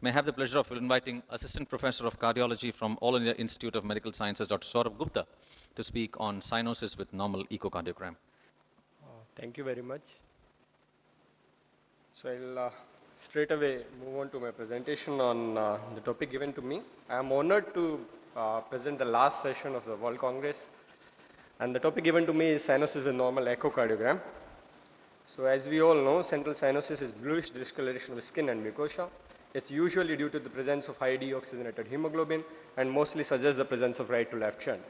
May I have the pleasure of inviting Assistant Professor of Cardiology from All India Institute of Medical Sciences, Dr. Saurabh Gupta, to speak on cyanosis with normal echocardiogram. Thank you very much. So I'll straight away move on to my presentation on the topic given to me. I am honored to present the last session of the World Congress, and the topic given to me is cyanosis with normal echocardiogram. So as we all know, central cyanosis is bluish discoloration of skin and mucosa. It's usually due to the presence of high deoxygenated hemoglobin and mostly suggests the presence of right to left shunt.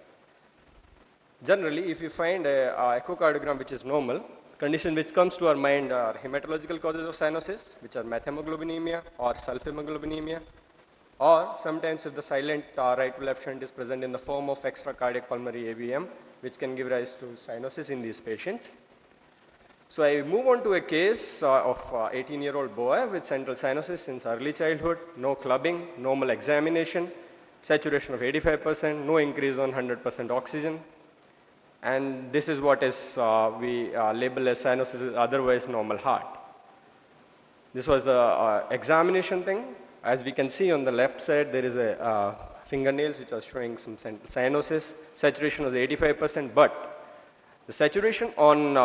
Generally, if you find a echocardiogram which is normal, condition which comes to our mind are hematological causes of cyanosis, which are methemoglobinemia or sulfhemoglobinemia, or sometimes if the silent right to left shunt is present in the form of extracardiac pulmonary AVM, which can give rise to cyanosis in these patients. So I move on to a case of 18-year-old boy with central cyanosis since early childhood, no clubbing, normal examination, saturation of 85%, no increase on 100% oxygen. And this is what is we label as cyanosis with otherwise normal heart. This was the examination thing. As we can see on the left side, there is a fingernails which are showing some cyanosis. Saturation was 85%, but the saturation on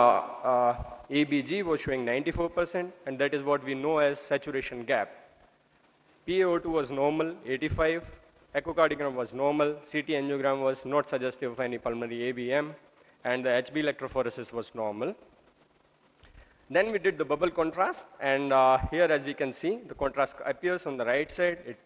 ABG was showing 94%, and that is what we know as saturation gap. PaO2 was normal, 85. Echocardiogram was normal. CT angiogram was not suggestive of any pulmonary AVM, and the HB electrophoresis was normal. Then we did the bubble contrast, and here as we can see, the contrast appears on the right side. It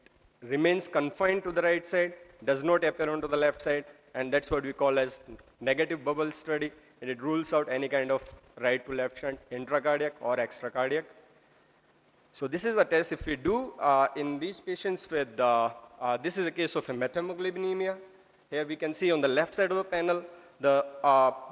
remains confined to the right side, does not appear onto the left side, and that's what we call as negative bubble study, and it rules out any kind of right to left shunt, intracardiac or extracardiac. So this is the test if we do in these patients with, this is a case of a methemoglobinemia. Here we can see on the left side of the panel, the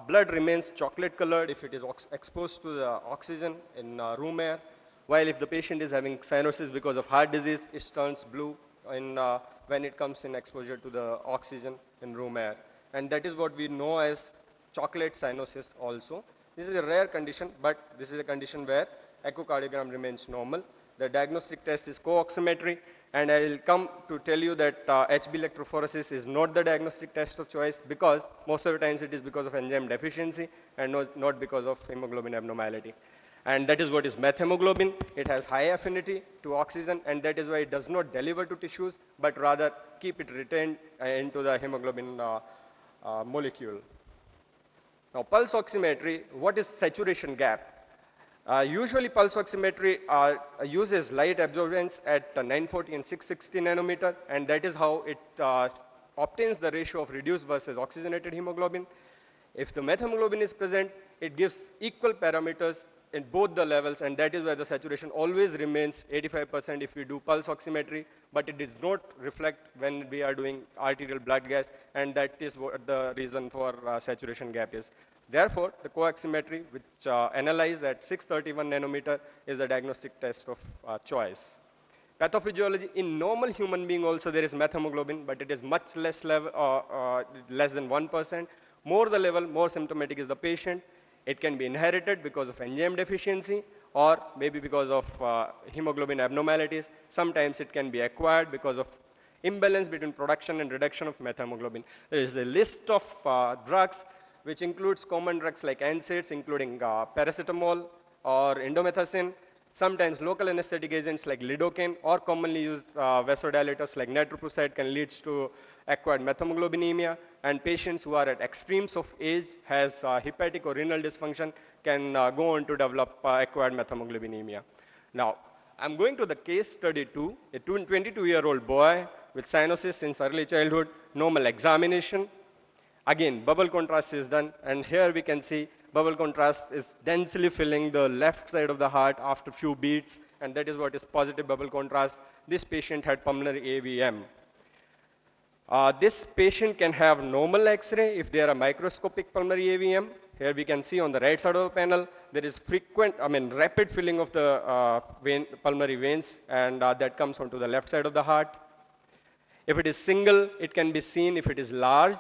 blood remains chocolate colored if it is exposed to the oxygen in room air, while if the patient is having cyanosis because of heart disease, it turns blue when it comes in exposure to the oxygen in room air. And that is what we know as chocolate cyanosis also. This is a rare condition, but this is a condition where echocardiogram remains normal. The diagnostic test is co-oximetry, and I will come to tell you that HB electrophoresis is not the diagnostic test of choice because most of the times it is because of enzyme deficiency and not because of hemoglobin abnormality. And that is what is methemoglobin. It has high affinity to oxygen, and that is why it does not deliver to tissues, but rather keep it retained into the hemoglobin molecule. Now, pulse oximetry, what is saturation gap? Usually pulse oximetry uses light absorbance at 940 and 660 nanometer, and that is how it obtains the ratio of reduced versus oxygenated hemoglobin. If the methemoglobin is present, it gives equal parameters in both the levels, and that is why the saturation always remains 85% if we do pulse oximetry, but it does not reflect when we are doing arterial blood gas, and that is what the reason for saturation gap is. Therefore, the co-oximetry, which analyzed at 631 nanometer, is the diagnostic test of choice. Pathophysiology, in normal human being also there is methemoglobin, but it is much less level, less than 1%. More the level, more symptomatic is the patient. It can be inherited because of enzyme deficiency or maybe because of hemoglobin abnormalities. Sometimes it can be acquired because of imbalance between production and reduction of methemoglobin. There is a list of drugs which includes common drugs like NSAIDs, including paracetamol or indomethacin, sometimes local anesthetic agents like lidocaine, or commonly used vasodilators like nitroprusside can lead to acquired methemoglobinemia, and patients who are at extremes of age, has hepatic or renal dysfunction, can go on to develop acquired methemoglobinemia. Now, I'm going to the case study 2, a 22-year-old boy with cyanosis since early childhood, normal examination. Again, bubble contrast is done, and here we can see bubble contrast is densely filling the left side of the heart after few beats, and that is what is positive bubble contrast. This patient had pulmonary AVM. This patient can have normal X-ray if they are a microscopic pulmonary AVM. Here we can see on the right side of the panel, there is rapid filling of the pulmonary veins, and that comes onto the left side of the heart. If it is single, it can be seen if it is large.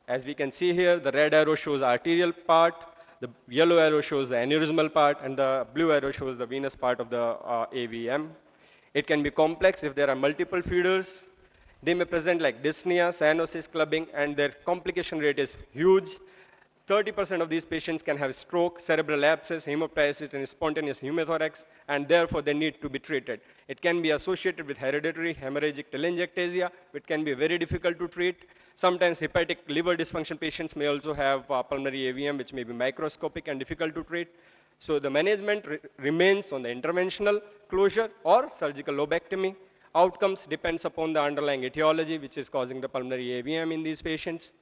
As we can see here, the red arrow shows arterial part, the yellow arrow shows the aneurysmal part, and the blue arrow shows the venous part of the AVM. It can be complex if there are multiple feeders. They may present like dyspnea, cyanosis, clubbing, and their complication rate is huge. 30% of these patients can have stroke, cerebral abscess, hemoptysis, and spontaneous pneumothorax, and therefore they need to be treated. It can be associated with hereditary hemorrhagic telangiectasia, which can be very difficult to treat. Sometimes hepatic liver dysfunction patients may also have pulmonary AVM, which may be microscopic and difficult to treat. So the management remains on the interventional closure or surgical lobectomy. Outcomes depends upon the underlying etiology, which is causing the pulmonary AVM in these patients.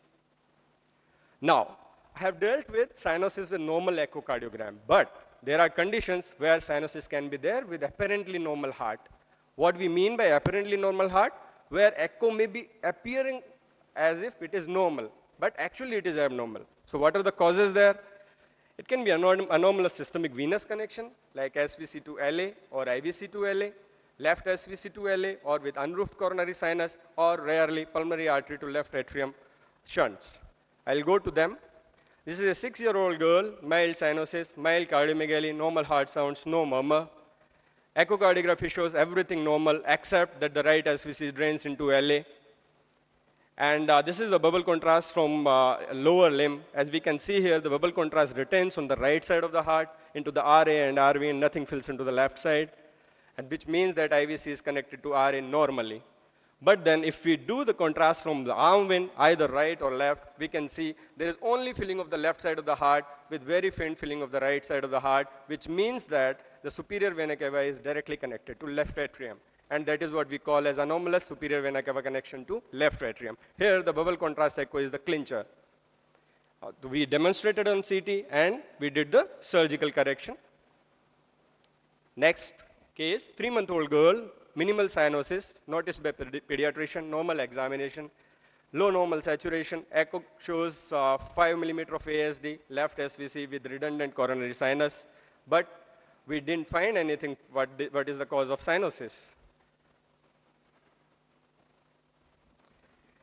Now, I have dealt with cyanosis with normal echocardiogram, but there are conditions where cyanosis can be there with apparently normal heart. What we mean by apparently normal heart, where echo may be appearing as if it is normal, but actually it is abnormal. So what are the causes there? It can be anomalous systemic venous connection, like SVC2LA or IVC2LA, left SVC2LA, or with unroofed coronary sinus, or rarely pulmonary artery to left atrium shunts. I'll go to them. This is a 6-year-old girl, mild cyanosis, mild cardiomegaly, normal heart sounds, no murmur. Echocardiography shows everything normal except that the right SVC drains into LA. And this is the bubble contrast from lower limb. As we can see here, the bubble contrast retains on the right side of the heart into the RA and RV, and nothing fills into the left side, and which means that IVC is connected to RA normally. But then if we do the contrast from the arm vein, either right or left, we can see there is only filling of the left side of the heart with very faint filling of the right side of the heart, which means that the superior vena cava is directly connected to left atrium. And that is what we call as anomalous superior vena cava connection to left atrium. Here the bubble contrast echo is the clincher. We demonstrated on CT and we did the surgical correction. Next case, 3-month-old girl, minimal cyanosis, noticed by pediatrician, normal examination, low normal saturation, echo shows 5 millimeter of ASD, left SVC with redundant coronary sinus, but we didn't find anything what is the cause of cyanosis.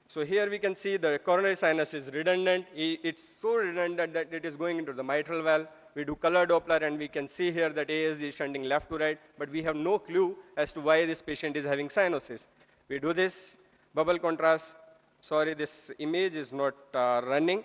So here we can see the coronary sinus is redundant. It's so redundant that it is going into the mitral valve. We do color Doppler and we can see here that ASD is shunting left to right, but we have no clue as to why this patient is having cyanosis. We do this bubble contrast. Sorry, this image is not running.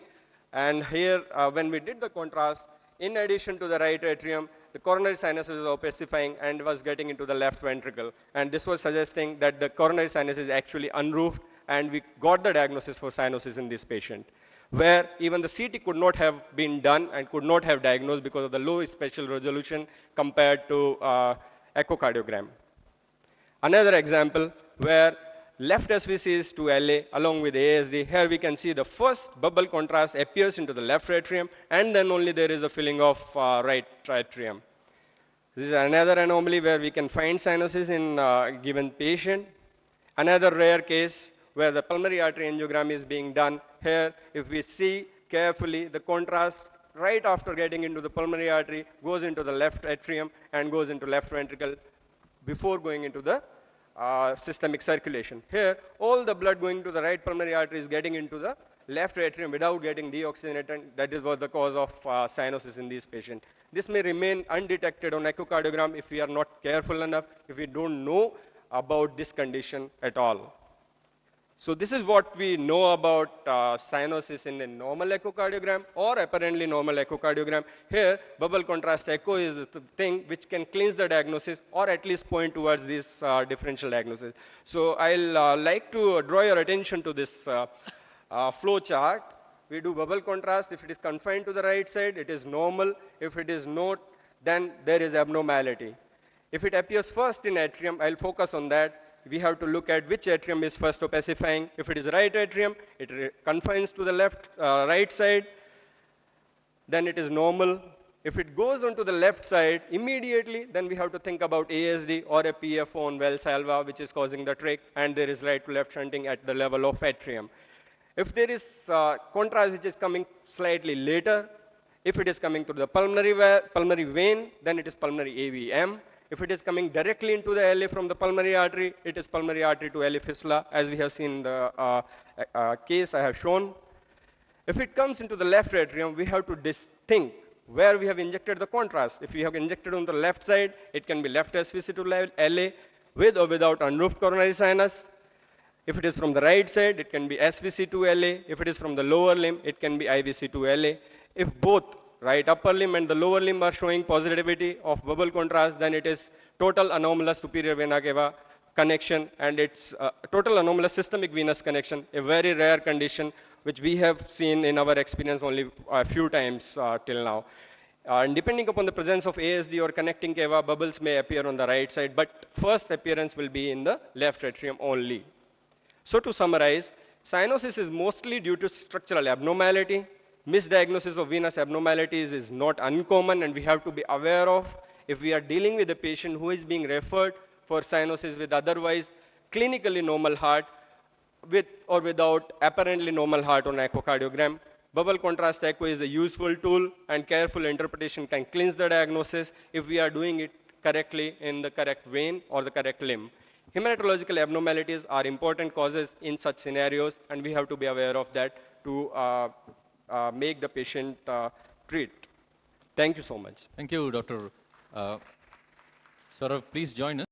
And here, when we did the contrast, in addition to the right atrium, the coronary sinus was opacifying and was getting into the left ventricle. And this was suggesting that the coronary sinus is actually unroofed, and we got the diagnosis for cyanosis in this patient, where even the CT could not have been done and could not have diagnosed because of the low spatial resolution compared to echocardiogram. Another example where left SVC is to LA along with ASD. Here we can see the first bubble contrast appears into the left atrium, and then only there is a filling of right atrium. This is another anomaly where we can find cyanosis in a given patient. Another rare case where the pulmonary artery angiogram is being done. Here, if we see carefully, the contrast right after getting into the pulmonary artery goes into the left atrium and goes into left ventricle before going into the systemic circulation. Here, all the blood going to the right pulmonary artery is getting into the left atrium without getting deoxygenated. That is what the cause of cyanosis in this patient. This may remain undetected on echocardiogram if we are not careful enough, if we don't know about this condition at all. So this is what we know about cyanosis in a normal echocardiogram or apparently normal echocardiogram. Here, bubble contrast echo is the thing which can cleanse the diagnosis or at least point towards this differential diagnosis. So I'll like to draw your attention to this flow chart. We do bubble contrast. If it is confined to the right side, it is normal. If it is not, then there is abnormality. If it appears first in atrium, I'll focus on that. We have to look at which atrium is first opacifying. If it is right atrium, it confines to the left, right side, then it is normal. If it goes onto the left side immediately, then we have to think about ASD or a PFO on Valsalva, which is causing the trach, and there is right to left shunting at the level of atrium. If there is contrast which is coming slightly later, if it is coming through the pulmonary vein, then it is pulmonary AVM. If it is coming directly into the LA from the pulmonary artery, it is pulmonary artery to LA fistula, as we have seen in the case I have shown. If it comes into the left atrium, we have to think where we have injected the contrast. If we have injected on the left side, it can be left SVC to LA. with or without unroofed coronary sinus. If it is from the right side, it can be SVC2LA. If it is from the lower limb, it can be IVC2LA. If both right upper limb and the lower limb are showing positivity of bubble contrast, then it is total anomalous superior vena cava connection, and it's total anomalous systemic venous connection, a very rare condition which we have seen in our experience only a few times till now. And depending upon the presence of ASD or connecting cava, bubbles may appear on the right side, but first appearance will be in the left atrium only. So to summarize, cyanosis is mostly due to structural abnormality. Misdiagnosis of venous abnormalities is not uncommon, and we have to be aware of if we are dealing with a patient who is being referred for cyanosis with otherwise clinically normal heart, with or without apparently normal heart on echocardiogram. Bubble contrast echo is a useful tool, and careful interpretation can cleanse the diagnosis if we are doing it correctly in the correct vein or the correct limb. Hematological abnormalities are important causes in such scenarios, and we have to be aware of that to make the patient treat. Thank you so much. Thank you, Dr. Saurav. Please join us.